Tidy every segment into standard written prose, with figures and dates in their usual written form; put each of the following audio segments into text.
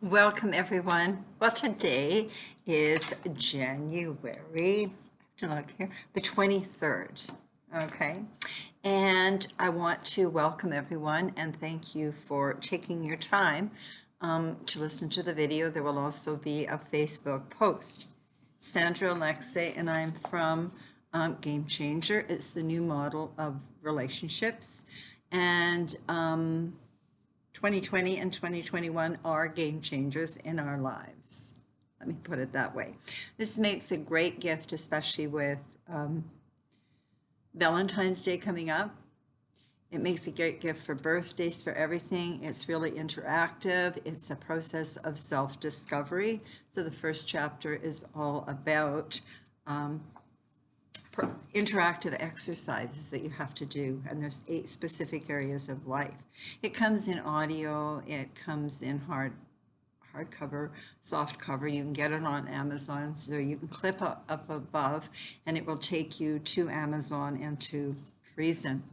Welcome everyone. Well, today is January, I have to look here, the 23rd, okay? And I want to welcome everyone and thank you for taking your time to listen to the video. There will also be a Facebook post. Sandra Alexei, and I'm from Game Changer. It's the new model of relationships. And 2020 and 2021 are game changers in our lives. Let me put it that way. This makes a great gift, especially with Valentine's Day coming up. It makes a great gift for birthdays, for everything. It's really interactive. It's a process of self-discovery. So the first chapter is all about interactive exercises that you have to do, and there's 8 specific areas of life. It comes in audio, it comes in hardcover, soft cover. You can get it on Amazon, so you can clip up above and it will take you to Amazon and to Friesen.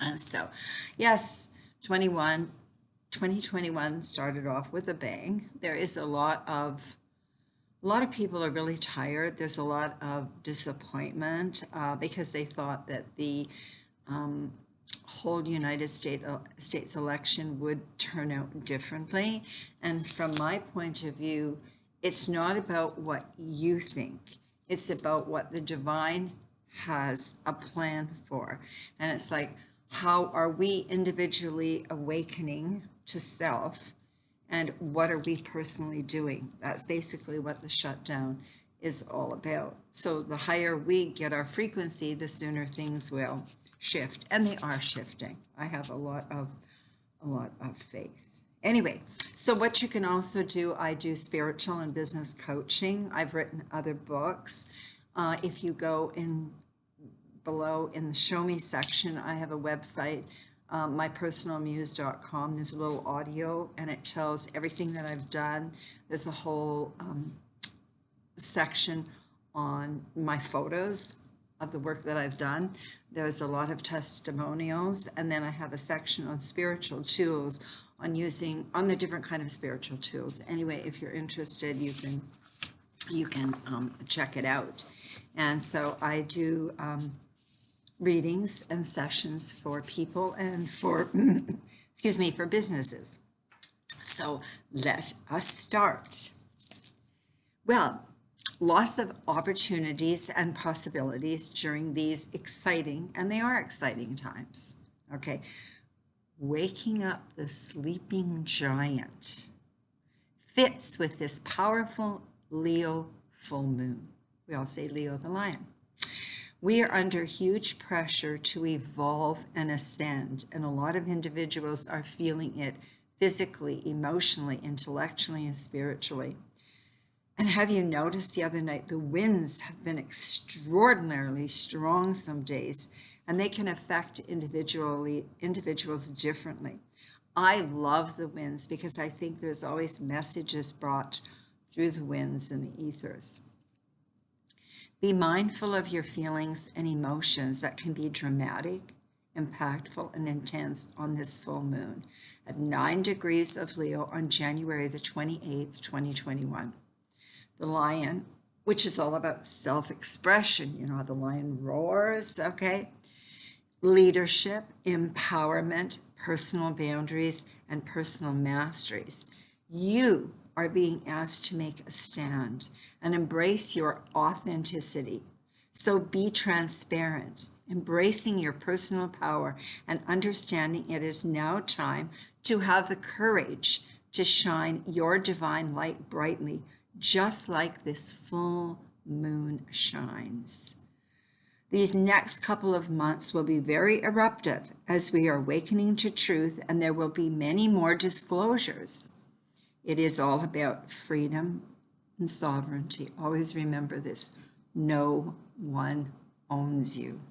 And so yes, 2021 started off with a bang. There is a lot of people are really tired. There's a lot of disappointment because they thought that the whole United States election would turn out differently. And from my point of view, it's not about what you think. It's about what the divine has a plan for. And it's like, how are we individually awakening to self? And what are we personally doing? That's basically what the shutdown is all about. So the higher we get our frequency, the sooner things will shift, and they are shifting. I have a lot of faith. Anyway, so what you can also do, I do spiritual and business coaching. I've written other books. If you go in below in the Show Me section, I have a website, mypersonalmuse.com. There's a little audio and it tells everything that I've done. There's a whole section on my photos of the work that I've done. There's a lot of testimonials, and then I have a section on spiritual tools, on the different kind of spiritual tools. Anyway, if you're interested, you can check it out. And so I do readings and sessions for people and for, excuse me, for businesses. So let us start. Well, lots of opportunities and possibilities during these exciting, and they are exciting times, okay? Waking up the sleeping giant fits with this powerful Leo full moon. We all say Leo the lion. We are under huge pressure to evolve and ascend, and a lot of individuals are feeling it physically, emotionally, intellectually, and spiritually. And have you noticed the other night, the winds have been extraordinarily strong some days, and they can affect individuals differently. I love the winds because I think there's always messages brought through the winds and the ethers. Be mindful of your feelings and emotions that can be dramatic, impactful, and intense on this full moon at 9 degrees of Leo on January the 28th, 2021. The lion, which is all about self-expression, you know how the lion roars, okay? Leadership, empowerment, personal boundaries, and personal masteries. You are being asked to make a stand and embrace your authenticity. So be transparent, embracing your personal power and understanding it is now time to have the courage to shine your divine light brightly, just like this full moon shines. These next couple of months will be very eruptive as we are awakening to truth, and there will be many more disclosures. It is all about freedom and sovereignty. Always remember this. No one owns you.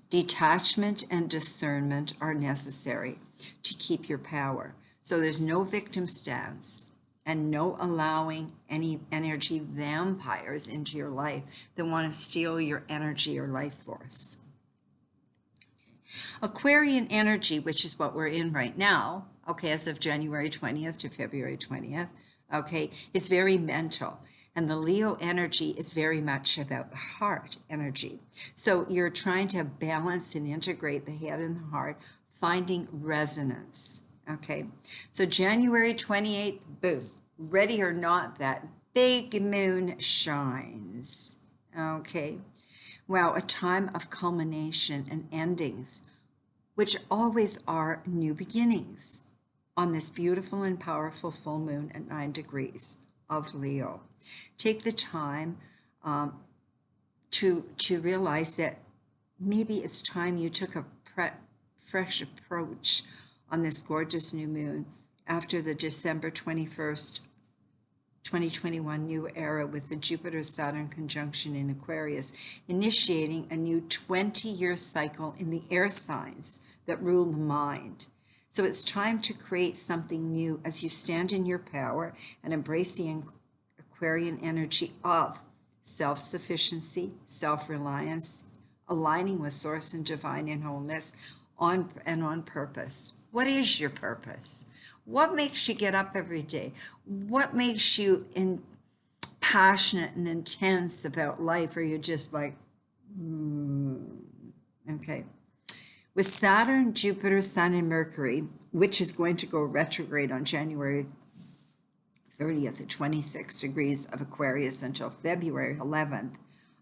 Detachment and discernment are necessary to keep your power. So there's no victim stance and no allowing any energy vampires into your life that want to steal your energy or life force. Aquarian energy, which is what we're in right now, okay, as of January 20th to February 20th, okay, is very mental. And the Leo energy is very much about the heart energy. So you're trying to balance and integrate the head and the heart, finding resonance, okay? So January 28th, boom, ready or not, that big moon shines, okay? Wow, a time of culmination and endings, which always are new beginnings on this beautiful and powerful full moon at 9 degrees of Leo. Take the time to realize that maybe it's time you took a fresh approach on this gorgeous new moon after the December 21st, 2021 new era with the Jupiter-Saturn conjunction in Aquarius, initiating a new 20-year cycle in the air signs that rule the mind. So it's time to create something new as you stand in your power and embrace the Aquarian energy of self-sufficiency, self-reliance, aligning with source and divine in wholeness on purpose. What is your purpose? What makes you get up every day? What makes you passionate and intense about life? Or you're just like, okay. With Saturn, Jupiter, Sun, and Mercury, which is going to go retrograde on January 30th at 26 degrees of Aquarius until February 11th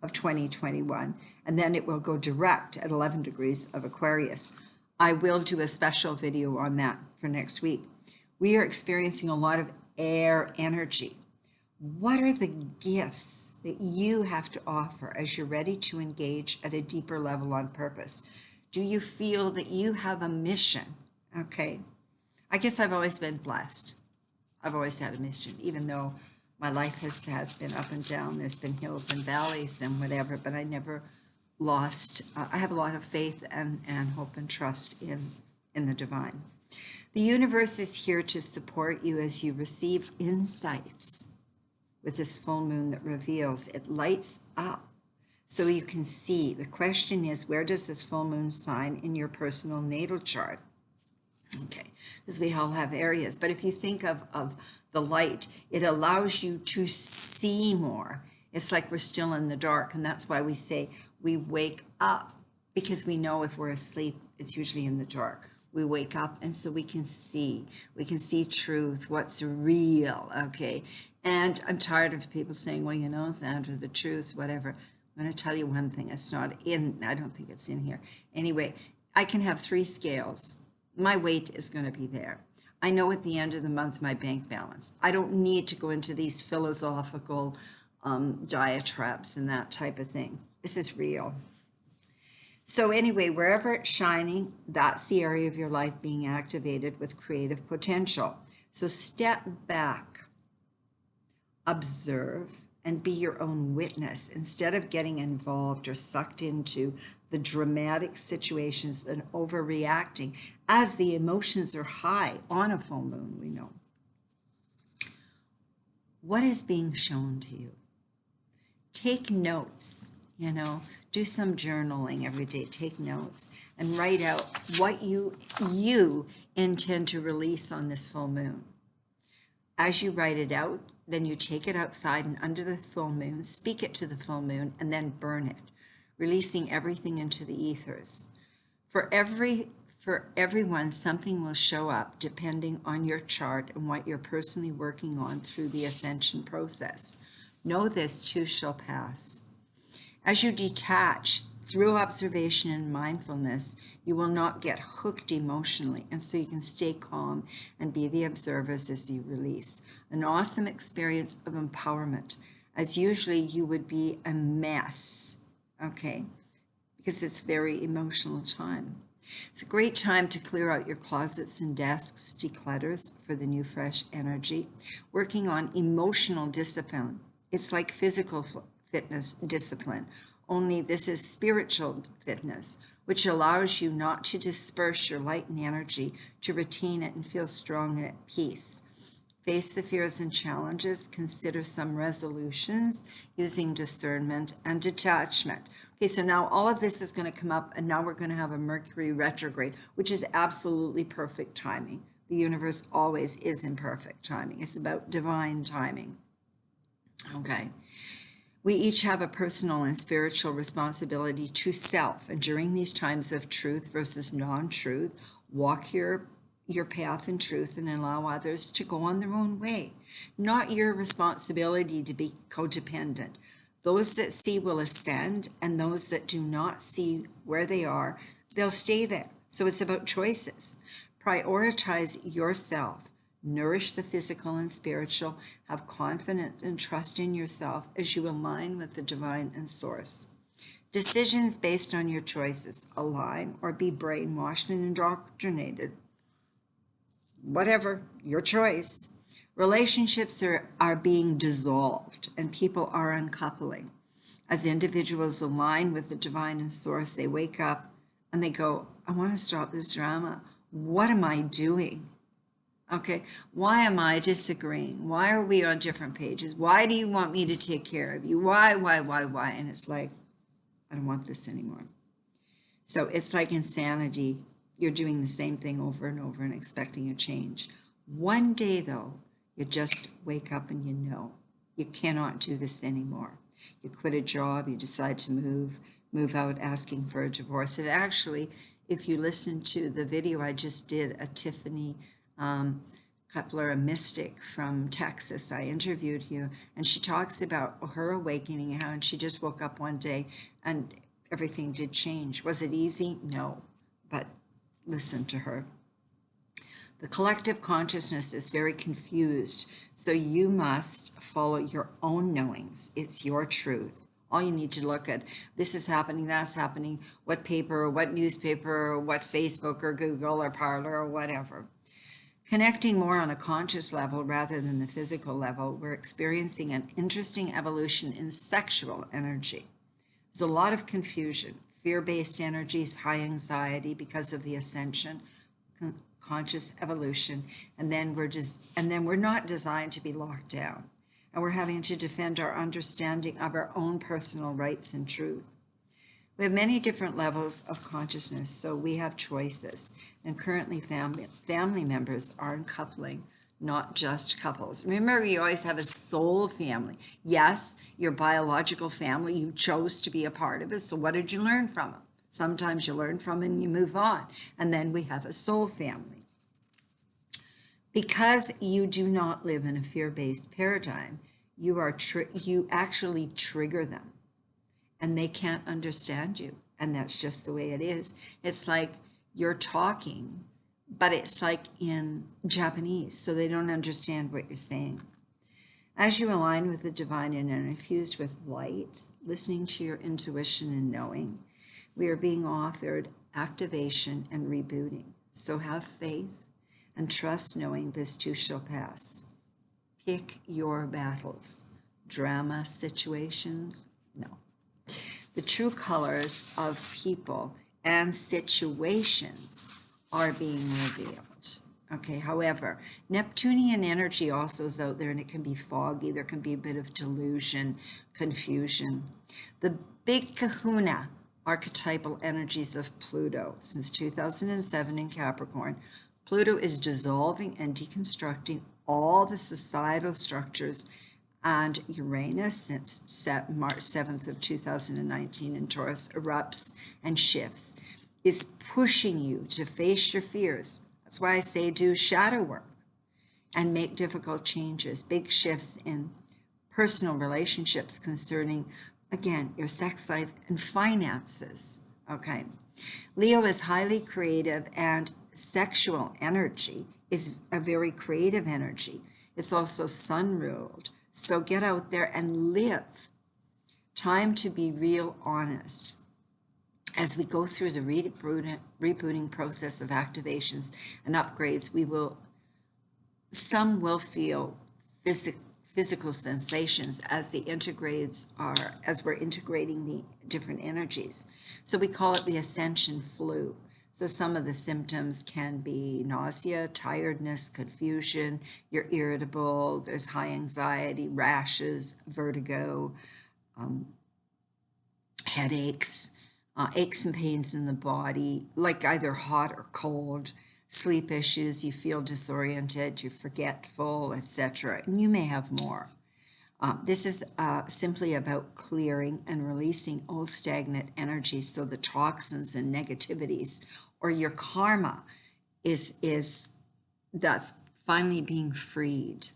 of 2021, and then it will go direct at 11 degrees of Aquarius. I will do a special video on that for next week. We are experiencing a lot of air energy. What are the gifts that you have to offer as you're ready to engage at a deeper level on purpose? Do you feel that you have a mission? Okay. I guess I've always been blessed. I've always had a mission, even though my life has been up and down. There's been hills and valleys and whatever, but I never lost. I have a lot of faith and hope and trust in the divine. The universe is here to support you as you receive insights with this full moon that reveals. It lights up so you can see. The question is, where does this full moon sign in your personal natal chart? Okay, because we all have areas. But if you think of the light, it allows you to see more. It's like we're still in the dark, and that's why we say we wake up, because we know if we're asleep, it's usually in the dark. We wake up, and so we can see truth, what's real, okay? And I'm tired of people saying, well, you know, Sandra, the truth, whatever. I'm going to tell you one thing. It's not in, I don't think it's in here. Anyway, I can have 3 scales. My weight is going to be there. I know at the end of the month my bank balance. I don't need to go into these philosophical diatribes and that type of thing. This is real. So anyway, wherever it's shining, that's the area of your life being activated with creative potential. So step back, observe, and be your own witness instead of getting involved or sucked into the dramatic situations and overreacting as the emotions are high on a full moon, we know. What is being shown to you? Take notes, you know, do some journaling every day, take notes and write out what you intend to release on this full moon. As you write it out, then you take it outside and under the full moon, speak it to the full moon, and then burn it, releasing everything into the ethers. For everyone, something will show up depending on your chart and what you're personally working on through the ascension process. Know this too shall pass. As you detach through observation and mindfulness, you will not get hooked emotionally, and so you can stay calm and be the observers as you release. An awesome experience of empowerment, as usually you would be a mess, okay? Because it's a very emotional time. It's a great time to clear out your closets and desks, declutters for the new fresh energy, working on emotional discipline. It's like physical fitness discipline, only this is spiritual fitness, which allows you not to disperse your light and energy, to retain it and feel strong and at peace. Face the fears and challenges, consider some resolutions using discernment and detachment. Okay, so now all of this is going to come up, and now we're going to have a Mercury retrograde, which is absolutely perfect timing. The universe always is in perfect timing. It's about divine timing. Okay. We each have a personal and spiritual responsibility to self. And during these times of truth versus non-truth, walk your path in truth and allow others to go on their own way. Not your responsibility to be codependent. Those that see will ascend, and those that do not see where they are, they'll stay there. So it's about choices. Prioritize yourself. Nourish the physical and spiritual. Have confidence and trust in yourself as you align with the divine and source. Decisions based on your choices align or be brainwashed and indoctrinated. Whatever, your choice. Relationships are being dissolved and people are uncoupling. As individuals align with the divine and source, they wake up and they go, I want to stop this drama. What am I doing? Okay, why am I disagreeing? Why are we on different pages? Why do you want me to take care of you? Why? And it's like, I don't want this anymore. So it's like insanity. You're doing the same thing over and over and expecting a change. One day, though, you just wake up and you know you cannot do this anymore. You quit a job, you decide to move out asking for a divorce. And actually, if you listen to the video I just did, a Tiffany Kepler, a mystic from Texas, I interviewed her, and she talks about her awakening, how she just woke up one day and everything did change. Was it easy? No, but listen to her. The collective consciousness is very confused, so you must follow your own knowings. It's your truth. All you need to look at, this is happening, that's happening, what paper, or what newspaper, or what Facebook or Google or Parler or whatever. Connecting more on a conscious level rather than the physical level, we're experiencing an interesting evolution in sexual energy. There's a lot of confusion, fear-based energies, high anxiety because of the ascension, conscious evolution, and then we're not designed to be locked down, and we're having to defend our understanding of our own personal rights and truth. We have many different levels of consciousness, so we have choices. And currently family members are uncoupling, not just couples. Remember, you always have a soul family. Yes, your biological family, you chose to be a part of it, so what did you learn from them? Sometimes you learn from it and you move on. And then we have a soul family. Because you do not live in a fear-based paradigm, you actually trigger them. And they can't understand you. And that's just the way it is. It's like you're talking, but it's like in Japanese, so they don't understand what you're saying. As you align with the divine and are infused with light, listening to your intuition and knowing, we are being offered activation and rebooting. So have faith and trust, knowing this too shall pass. Pick your battles. Drama situations? No. The true colors of people and situations are being revealed. Okay, however, Neptunian energy also is out there and it can be foggy. There can be a bit of delusion, confusion. The big kahuna archetypal energies of Pluto since 2007 in Capricorn. Pluto is dissolving and deconstructing all the societal structures, and Uranus, since March 7th of 2019 in Taurus, erupts and shifts, is pushing you to face your fears. That's why I say do shadow work and make difficult changes, big shifts in personal relationships concerning, again, your sex life and finances, okay? Leo is highly creative, and sexual energy is a very creative energy. It's also sun-ruled. So get out there and live. Time to be real honest. As we go through the rebooting process of activations and upgrades, some will feel physical sensations as we're integrating the different energies. So we call it the ascension flu. So some of the symptoms can be nausea, tiredness, confusion, you're irritable, there's high anxiety, rashes, vertigo, headaches, aches and pains in the body, like either hot or cold, sleep issues, you feel disoriented, you're forgetful, etc. And you may have more. This is simply about clearing and releasing old stagnant energy, so the toxins and negativities or your karma that's finally being freed.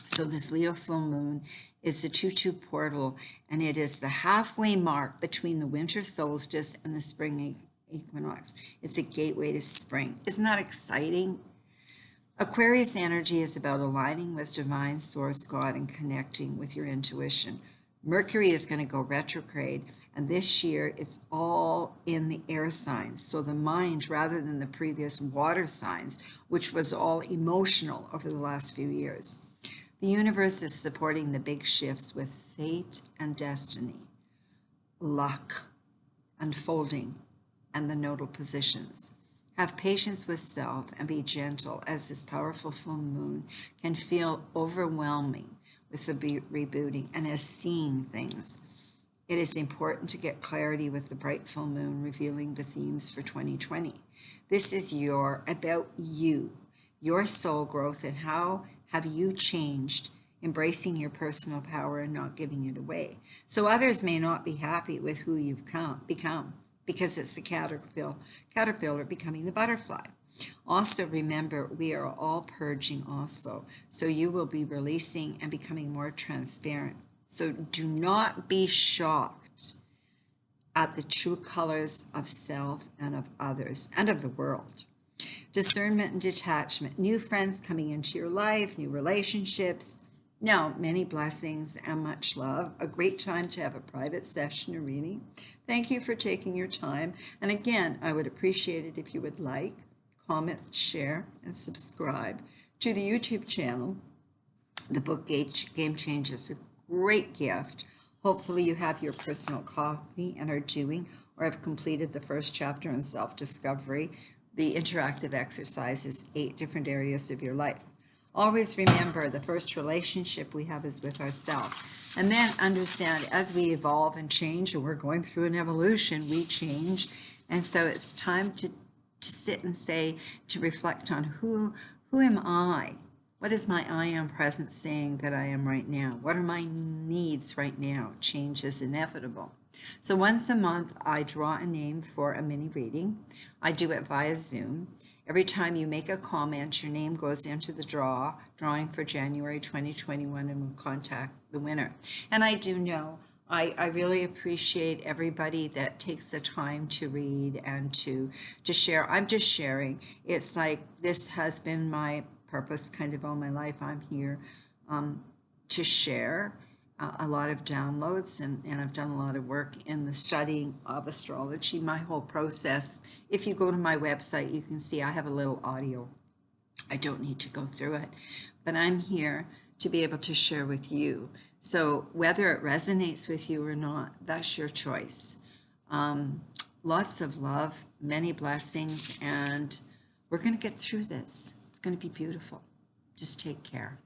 So this Leo full moon is the 2-2 portal, and it is the halfway mark between the winter solstice and the spring equinox. It's a gateway to spring. Isn't that exciting? Aquarius energy is about aligning with divine source God and connecting with your intuition. Mercury is going to go retrograde, and this year it's all in the air signs. So the mind, rather than the previous water signs, which was all emotional over the last few years. The universe is supporting the big shifts with fate and destiny, luck, unfolding, and the nodal positions. Have patience with self and be gentle, as this powerful full moon can feel overwhelming with the rebooting and as seeing things. It is important to get clarity with the bright full moon revealing the themes for 2020. This is about you, your soul growth, and how have you changed, embracing your personal power and not giving it away. So others may not be happy with who you've become, because it's the caterpillar becoming the butterfly. Also remember, we are all purging also, so you will be releasing and becoming more transparent. So do not be shocked at the true colors of self and of others and of the world. Discernment and detachment, new friends coming into your life, new relationships. Now, many blessings and much love. A great time to have a private session or reading. Thank you for taking your time. And again, I would appreciate it if you would like, comment, share, and subscribe to the YouTube channel. The book Game Changer is a great gift. Hopefully you have your personal copy and are doing or have completed the first chapter on self-discovery. The interactive exercises, 8 different areas of your life. Always remember, the first relationship we have is with ourselves. And then understand, as we evolve and change, and we're going through an evolution, we change. And so it's time to sit and say, to reflect on who am I? What is my I am present saying that I am right now? What are my needs right now? Change is inevitable. So once a month, I draw a name for a mini reading. I do it via Zoom. Every time you make a comment, your name goes into the drawing for January 2021, and we'll contact the winner. And I do know, I really appreciate everybody that takes the time to read and to share. I'm just sharing. It's like this has been my purpose kind of all my life. I'm here to share a lot of downloads, and I've done a lot of work in the studying of astrology, my whole process. If you go to my website, you can see I have a little audio. I don't need to go through it, but I'm here to be able to share with you. So whether it resonates with you or not, that's your choice. Lots of love, many blessings, and we're going to get through this. It's going to be beautiful. Just take care.